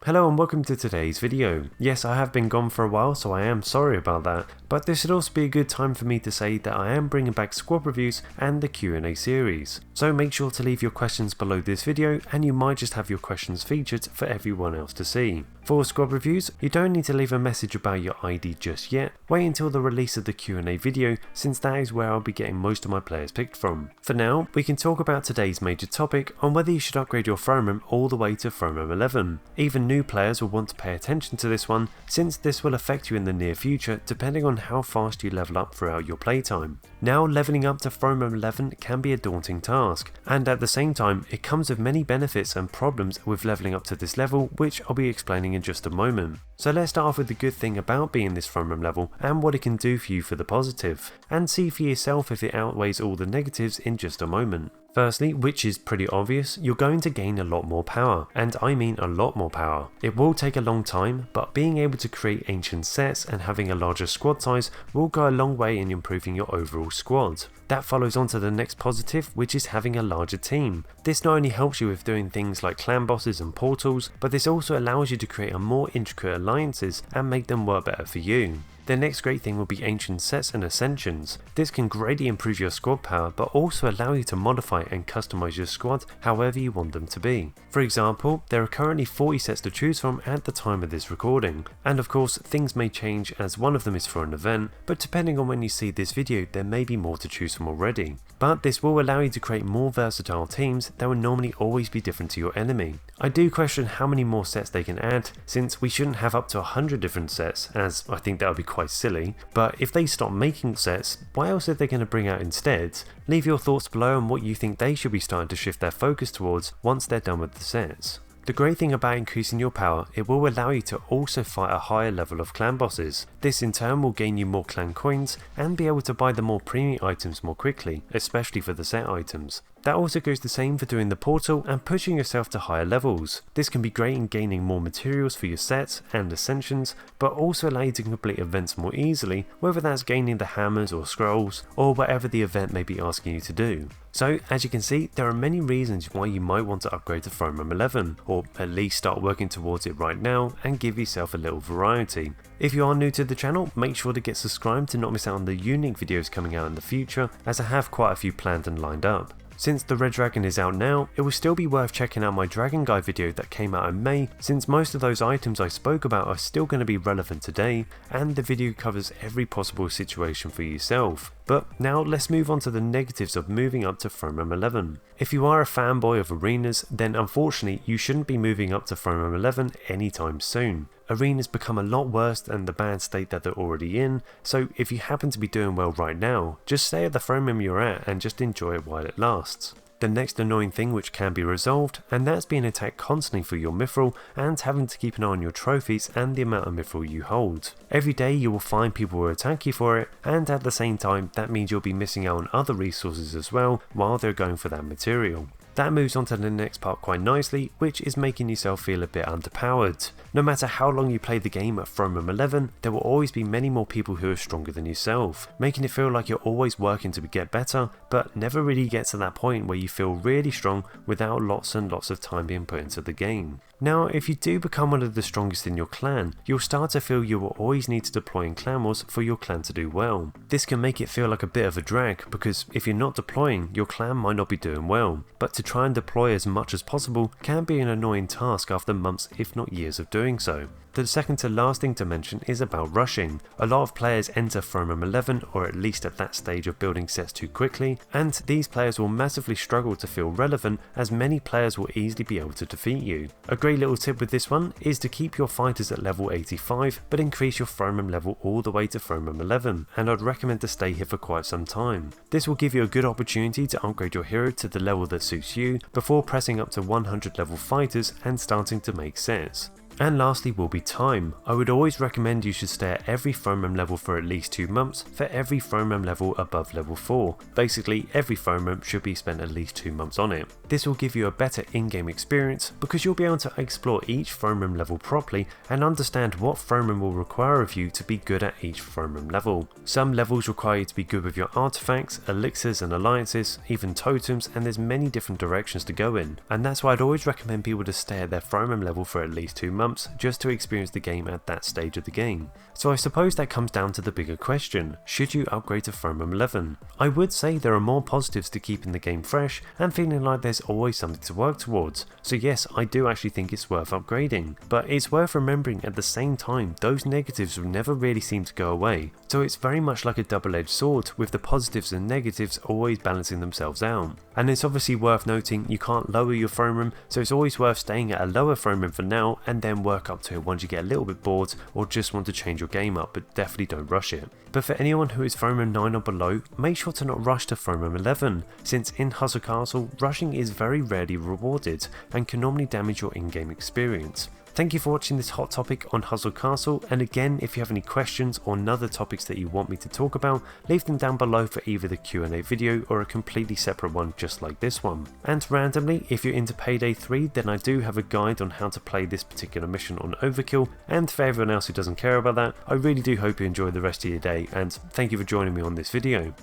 Hello and welcome to today's video. Yes, I have been gone for a while, so I am sorry about that, but this should also be a good time for me to say that I am bringing back squad reviews and the Q&A series. So make sure to leave your questions below this video and you might just have your questions featured for everyone else to see. For squad reviews, you don't need to leave a message about your ID just yet. Wait until the release of the Q&A video, since that is where I'll be getting most of my players picked from. For now, we can talk about today's major topic on whether you should upgrade your throne room all the way to throne room 11. Even new players will want to pay attention to this one, since this will affect you in the near future depending on how fast you level up throughout your playtime. Now, leveling up to throne room 11 can be a daunting task, and at the same time it comes with many benefits and problems with leveling up to this level, which I'll be explaining in just a moment. So let's start off with the good thing about being this throne room level and what it can do for you for the positive, and see for yourself if it outweighs all the negatives in just a moment. Firstly, which is pretty obvious, you're going to gain a lot more power, and I mean a lot more power. It will take a long time, but being able to create ancient sets and having a larger squad size will go a long way in improving your overall squad. That follows on to the next positive, which is having a larger team. This not only helps you with doing things like clan bosses and portals, but this also allows you to create a more intricate alliances and make them work better for you. The next great thing will be ancient sets and ascensions. This can greatly improve your squad power, but also allow you to modify and customize your squad however you want them to be. For example, there are currently 40 sets to choose from at the time of this recording, and of course things may change as one of them is for an event, but depending on when you see this video there may be more to choose from already. But this will allow you to create more versatile teams that would normally always be different to your enemy. I do question how many more sets they can add, since we shouldn't have up to 100 different sets, as I think that would be quite silly, but if they stop making sets, what else are they going to bring out instead? Leave your thoughts below on what you think they should be starting to shift their focus towards once they're done with the sets. The great thing about increasing your power, it will allow you to also fight a higher level of clan bosses. This in turn will gain you more clan coins and be able to buy the more premium items more quickly, especially for the set items. That also goes the same for doing the portal and pushing yourself to higher levels. This can be great in gaining more materials for your sets and ascensions, but also allow you to complete events more easily, whether that's gaining the hammers or scrolls, or whatever the event may be asking you to do. So as you can see, there are many reasons why you might want to upgrade to throne room 11, or at least start working towards it right now and give yourself a little variety. If you are new to the channel, make sure to get subscribed to not miss out on the unique videos coming out in the future, as I have quite a few planned and lined up. Since the Red Dragon is out now, it will still be worth checking out my Dragon Guide video that came out in May, since most of those items I spoke about are still going to be relevant today, and the video covers every possible situation for yourself. But now let's move on to the negatives of moving up to throne room 11. If you are a fanboy of arenas, then unfortunately you shouldn't be moving up to throne room 11 anytime soon. Arenas become a lot worse than the bad state that they're already in, so if you happen to be doing well right now, just stay at the throne room you're at and just enjoy it while it lasts. The next annoying thing which can be resolved, and that's being attacked constantly for your mithril and having to keep an eye on your trophies and the amount of mithril you hold. Every day you will find people who attack you for it, and at the same time that means you'll be missing out on other resources as well while they're going for that material. That moves on to the next part quite nicely, which is making yourself feel a bit underpowered. No matter how long you play the game at throne room 11, there will always be many more people who are stronger than yourself, making it feel like you're always working to get better, but never really get to that point where you feel really strong without lots and lots of time being put into the game. Now, if you do become one of the strongest in your clan, you'll start to feel you will always need to deploy in clan wars for your clan to do well. This can make it feel like a bit of a drag, because if you're not deploying, your clan might not be doing well, but to try and deploy as much as possible can be an annoying task after months if not years of doing so. The second to last thing to mention is about rushing. A lot of players enter throne room 11, or at least at that stage of building sets too quickly, and these players will massively struggle to feel relevant, as many players will easily be able to defeat you. A great little tip with this one is to keep your fighters at level 85 but increase your throne room level all the way to throne room 11, and I'd recommend to stay here for quite some time. This will give you a good opportunity to upgrade your hero to the level that suits you before pressing up to 100 level fighters and starting to make sets. And lastly will be time. I would always recommend you should stay at every throne room level for at least 2 months for every throne room level above level 4. Basically, every throne room should be spent at least 2 months on it. This will give you a better in-game experience because you'll be able to explore each throne room level properly and understand what throne room will require of you to be good at each throne room level. Some levels require you to be good with your artifacts, elixirs and alliances, even totems, and there's many different directions to go in. And that's why I'd always recommend people to stay at their throne room level for at least 2 months. months just to experience the game at that stage of the game. So I suppose that comes down to the bigger question, should you upgrade to Firmware 11? I would say there are more positives to keeping the game fresh and feeling like there's always something to work towards, so yes, I do actually think it's worth upgrading, but it's worth remembering at the same time those negatives will never really seem to go away, so it's very much like a double-edged sword with the positives and negatives always balancing themselves out. And it's obviously worth noting you can't lower your frame rate, so it's always worth staying at a lower frame rate for now and then work up to it once you get a little bit bored or just want to change your game up, but definitely don't rush it. But for anyone who is frame rate 9 or below, make sure to not rush to frame rate 11, since in Hustle Castle, rushing is very rarely rewarded and can normally damage your in-game experience. Thank you for watching this hot topic on Hustle Castle, and again, if you have any questions or other topics that you want me to talk about, leave them down below for either the Q&A video or a completely separate one just like this one. And randomly, if you're into Payday 3, then I do have a guide on how to play this particular mission on Overkill, and for everyone else who doesn't care about that, I really do hope you enjoy the rest of your day, and thank you for joining me on this video.